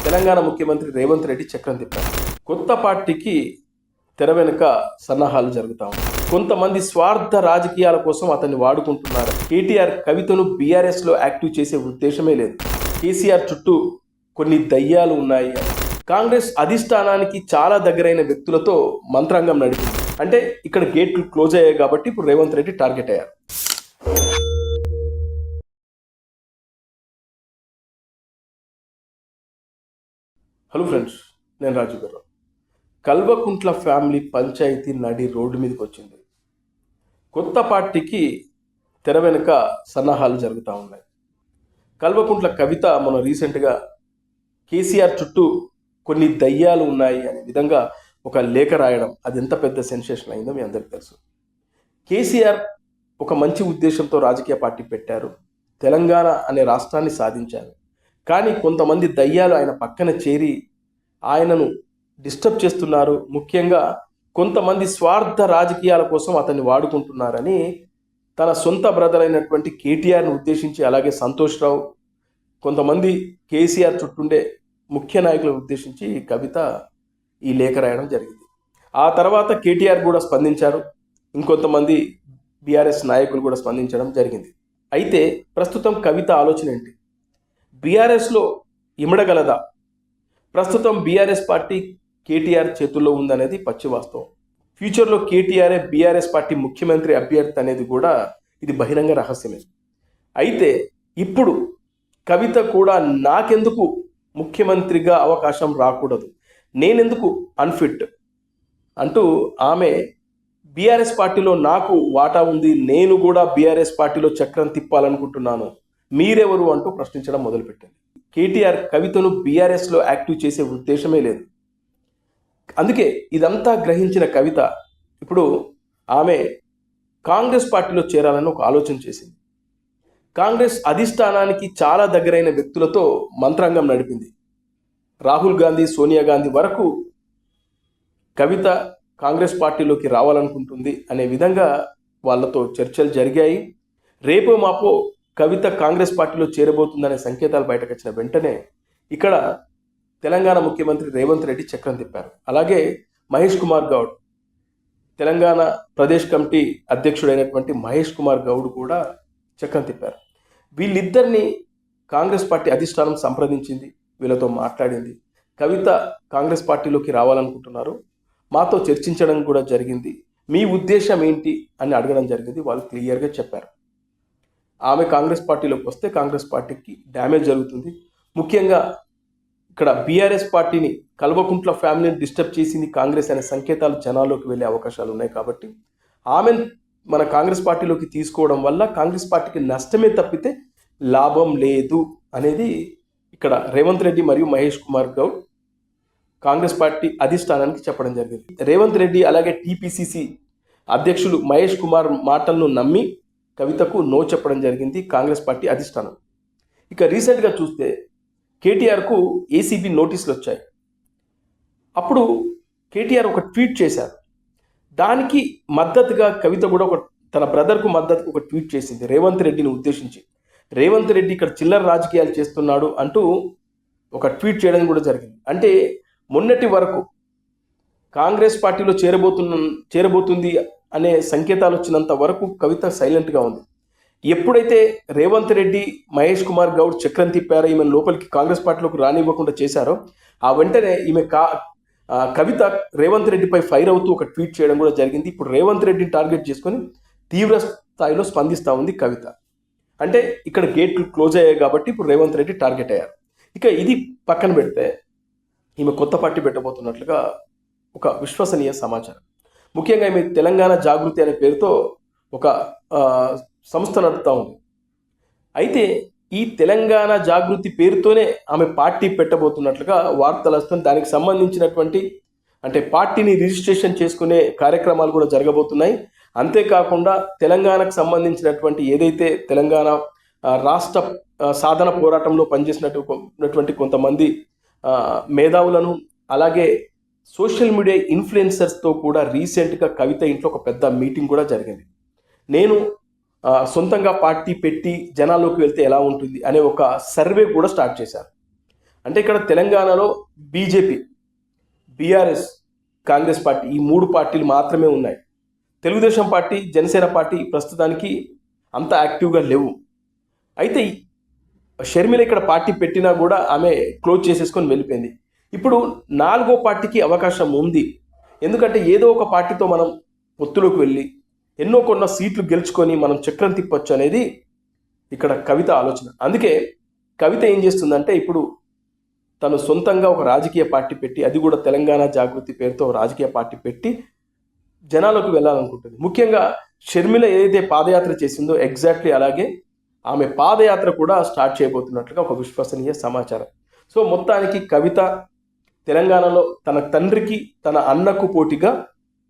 తెలంగాణ ముఖ్యమంత్రి రేవంత్ రెడ్డి చక్రం తిప్పారు. కొత్త పార్టీకి తెర వెనుక సన్నాహాలు జరుగుతా ఉన్నాయి. కొంతమంది స్వార్థ రాజకీయాల కోసం అతన్ని వాడుకుంటున్నారు. కేటీఆర్ కవితను బీఆర్ఎస్ లో యాక్టివ్ చేసే ఉద్దేశమే లేదు. కేసీఆర్ చుట్టూ కొన్ని దయ్యాలు ఉన్నాయి. కాంగ్రెస్ అధిష్టానానికి చాలా దగ్గరైన వ్యక్తులతో మంత్రాంగం నడిపింది. అంటే ఇక్కడ గేట్లు క్లోజ్ అయ్యాయి కాబట్టి ఇప్పుడు రేవంత్ రెడ్డి టార్గెట్ అయ్యారు. హలో ఫ్రెండ్స్, నేను రాజు గారు. కల్వకుంట్ల ఫ్యామిలీ పంచాయతీ నడి రోడ్డు మీదకి వచ్చింది. కొత్త పార్టీకి తెర వెనుక సన్నాహాలు జరుగుతూ ఉన్నాయి. కల్వకుంట్ల కవిత మన రీసెంట్గా కేసీఆర్ చుట్టూ కొన్ని దయ్యాలు ఉన్నాయి అనే విధంగా ఒక లేఖ రాయడం, అది ఎంత పెద్ద సెన్సేషన్ అయిందో మీ అందరికీ తెలుసు. కేసీఆర్ ఒక మంచి ఉద్దేశంతో రాజకీయ పార్టీ పెట్టారు, తెలంగాణ అనే రాష్ట్రాన్ని సాధించారు. కానీ కొంతమంది దయ్యాలు ఆయన పక్కన చేరి ఆయనను డిస్టర్బ్ చేస్తున్నారు. ముఖ్యంగా కొంతమంది స్వార్థ రాజకీయాల కోసం అతన్ని వాడుకుంటున్నారని తన సొంత బ్రదర్ అయినటువంటి కేటీఆర్ని ఉద్దేశించి, అలాగే సంతోష్ రావు, కొంతమంది కేసీఆర్ చుట్టుండే ముఖ్య నాయకులను ఉద్దేశించి కవిత ఈ లేఖ రాయడం జరిగింది. ఆ తర్వాత కేటీఆర్ కూడా స్పందించారు, ఇంకొంతమంది బీఆర్ఎస్ నాయకులు కూడా స్పందించడం జరిగింది. అయితే ప్రస్తుతం కవిత ఆలోచన ఏంటి? బీఆర్ఎస్లో ఇమడగలదా? ప్రస్తుతం బీఆర్ఎస్ పార్టీ కేటీఆర్ చేతుల్లో ఉందనేది పచ్చి వాస్తవం. ఫ్యూచర్లో కేటీఆర్ఏ బీఆర్ఎస్ పార్టీ ముఖ్యమంత్రి అభ్యర్థి అనేది కూడా ఇది బహిరంగ రహస్యమే. అయితే ఇప్పుడు కవిత కూడా నాకెందుకు ముఖ్యమంత్రిగా అవకాశం రాకూడదు, నేనెందుకు అన్ఫిట్ అంటూ ఆమె బీఆర్ఎస్ పార్టీలో నాకు వాటా ఉంది, నేను కూడా బీఆర్ఎస్ పార్టీలో చక్రం తిప్పాలనుకుంటున్నాను, మీరెవరు అంటూ ప్రశ్నించడం మొదలుపెట్టింది. కేటీఆర్ కవితను బీఆర్ఎస్లో యాక్టివ్ చేసే ఉద్దేశమే లేదు. అందుకే ఇదంతా గ్రహించిన కవిత ఇప్పుడు ఆమె కాంగ్రెస్ పార్టీలో చేరాలని ఒక ఆలోచన చేసింది. కాంగ్రెస్ అధిష్టానానికి చాలా దగ్గరైన వ్యక్తులతో మంత్రాంగం నడిపింది. రాహుల్ గాంధీ, సోనియా గాంధీ వరకు కవిత కాంగ్రెస్ పార్టీలోకి రావాలనుకుంటుంది అనే విధంగా వాళ్ళతో చర్చలు జరిగాయి. రేపో మాపో కవిత కాంగ్రెస్ పార్టీలో చేరబోతుందనే సంకేతాలు బయటకు వచ్చిన వెంటనే ఇక్కడ తెలంగాణ ముఖ్యమంత్రి రేవంత్ రెడ్డి చక్రం తిప్పారు. అలాగే మహేష్ కుమార్ గౌడ్, తెలంగాణ ప్రదేశ్ కమిటీ అధ్యక్షుడైనటువంటి మహేష్ కుమార్ గౌడ్ కూడా చక్రం తిప్పారు. వీళ్ళిద్దరినీ కాంగ్రెస్ పార్టీ అధిష్టానం సంప్రదించింది, వీళ్ళతో మాట్లాడింది. కవిత కాంగ్రెస్ పార్టీలోకి రావాలనుకుంటున్నారు, మాతో చర్చించడం కూడా జరిగింది, మీ ఉద్దేశం ఏంటి అని అడగడం జరిగింది. వాళ్ళు క్లియర్గా చెప్పారు, ఆమె కాంగ్రెస్ పార్టీలోకి వస్తే కాంగ్రెస్ పార్టీకి డ్యామేజ్ జరుగుతుంది. ముఖ్యంగా ఇక్కడ బీఆర్ఎస్ పార్టీని, కల్వకుంట్ల ఫ్యామిలీని డిస్టర్బ్ చేసింది కాంగ్రెస్ అనే సంకేతాలు జనాల్లోకి వెళ్ళే అవకాశాలు ఉన్నాయి. కాబట్టి ఆమెను మన కాంగ్రెస్ పార్టీలోకి తీసుకోవడం వల్ల కాంగ్రెస్ పార్టీకి నష్టమే తప్పితే లాభం లేదు అనేది ఇక్కడ రేవంత్ రెడ్డి మరియు మహేష్ కుమార్ గౌడ్ కాంగ్రెస్ పార్టీ అధిష్టానానికి చెప్పడం జరిగింది. రేవంత్ రెడ్డి అలాగే టీపీసీసీ అధ్యక్షులు మహేష్ కుమార్ మాటలను నమ్మి కవితకు నో చెప్పడం జరిగింది కాంగ్రెస్ పార్టీ అధిష్టానం. ఇక రీసెంట్గా చూస్తే కేటీఆర్కు ఏసీబీ నోటీసులు వచ్చాయి. అప్పుడు కేటీఆర్ ఒక ట్వీట్ చేశారు, దానికి మద్దతుగా కవిత కూడా తన బ్రదర్కు మద్దతుకు ఒక ట్వీట్ చేసింది రేవంత్ రెడ్డిని ఉద్దేశించి. రేవంత్ రెడ్డి ఇక్కడ చిల్లర రాజకీయాలు చేస్తున్నాడు అంటూ ఒక ట్వీట్ చేయడం కూడా జరిగింది. అంటే మొన్నటి వరకు కాంగ్రెస్ పార్టీలో చేరబోతుంది అనే సంకేతాలు వచ్చినంత వరకు కవిత సైలెంట్గా ఉంది. ఎప్పుడైతే రేవంత్ రెడ్డి, మహేష్ కుమార్ గౌడ్ చక్రం తిప్పారో, ఈమె లోపలికి కాంగ్రెస్ పార్టీలోకి రానివ్వకుండా చేశారో, ఆ వెంటనే ఈమె కవిత రేవంత్ రెడ్డిపై ఫైర్ అవుతూ ఒక ట్వీట్ చేయడం కూడా జరిగింది. ఇప్పుడు రేవంత్ రెడ్డిని టార్గెట్ చేసుకొని తీవ్ర స్థాయిలో స్పందిస్తూ ఉంది కవిత. అంటే ఇక్కడ గేట్లు క్లోజ్ అయ్యాయి కాబట్టి ఇప్పుడు రేవంత్ రెడ్డి టార్గెట్ అయ్యారు. ఇక ఇది పక్కన పెడితే ఈమె కొత్త పార్టీ పెట్టబోతున్నట్లుగా ఒక విశ్వసనీయ సమాచారం. ముఖ్యంగా ఈమె తెలంగాణ జాగృతి అనే పేరుతో ఒక సంస్థ నడుపుతూ ఉంది. అయితే ఈ తెలంగాణ జాగృతి పేరుతోనే ఆమె పార్టీ పెట్టబోతున్నట్లుగా వార్తలు వస్తుంది. దానికి సంబంధించినటువంటి అంటే పార్టీని రిజిస్ట్రేషన్ చేసుకునే కార్యక్రమాలు కూడా జరగబోతున్నాయి. అంతేకాకుండా తెలంగాణకు సంబంధించినటువంటి ఏదైతే తెలంగాణ రాష్ట్ర సాధన పోరాటంలో పనిచేసినటువంటి కొంతమంది మేధావులను, అలాగే సోషల్ మీడియా ఇన్ఫ్లుయెన్సర్స్తో కూడా రీసెంట్గా కవిత ఇంట్లో ఒక పెద్ద మీటింగ్ కూడా జరిగింది. నేను సొంతంగా పార్టీ పెట్టి జనాల్లోకి వెళ్తే ఎలా ఉంటుంది అనే ఒక సర్వే కూడా స్టార్ట్ చేశారు. అంటే ఇక్కడ తెలంగాణలో బీజేపీ, బీఆర్ఎస్, కాంగ్రెస్ పార్టీ ఈ 3 పార్టీలు మాత్రమే ఉన్నాయి. తెలుగుదేశం పార్టీ, జనసేన పార్టీ ప్రస్తుతానికి అంత యాక్టివ్గా లేవు. అయితే షర్మిల ఇక్కడ పార్టీ పెట్టినా కూడా ఆమె క్లోజ్ చేసేసుకొని వెళ్ళిపోయింది. ఇప్పుడు 4వ పార్టీకి అవకాశం ఉంది. ఎందుకంటే ఏదో ఒక పార్టీతో మనం పొత్తులోకి వెళ్ళి కొన్న సీట్లు గెలుచుకొని మనం చక్రం తిప్పొచ్చు అనేది ఇక్కడ కవిత ఆలోచన. అందుకే కవిత ఏం చేస్తుందంటే ఇప్పుడు తను సొంతంగా ఒక రాజకీయ పార్టీ పెట్టి, అది కూడా తెలంగాణ జాగృతి పేరుతో రాజకీయ పార్టీ పెట్టి జనాలకు వెళ్ళాలనుకుంటుంది. ముఖ్యంగా షర్మిల ఏదైతే పాదయాత్ర చేసిందో ఎగ్జాక్ట్లీ అలాగే ఆమె పాదయాత్ర కూడా స్టార్ట్ చేయబోతున్నట్లుగా ఒక విశ్వసనీయ సమాచారం. సో మొత్తానికి కవిత తెలంగాణలో తన తండ్రికి, తన అన్నకు పోటీగా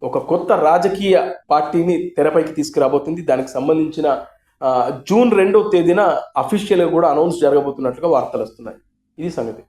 ఒక కొత్త రాజకీయ పార్టీని తెరపైకి తీసుకురాబోతుంది. దానికి సంబంధించిన జూన్ 2వ తేదీన అఫీషియల్గా కూడా అనౌన్స్ జరగబోతున్నట్లుగా వార్తలు వస్తున్నాయి. ఇది సంగతి.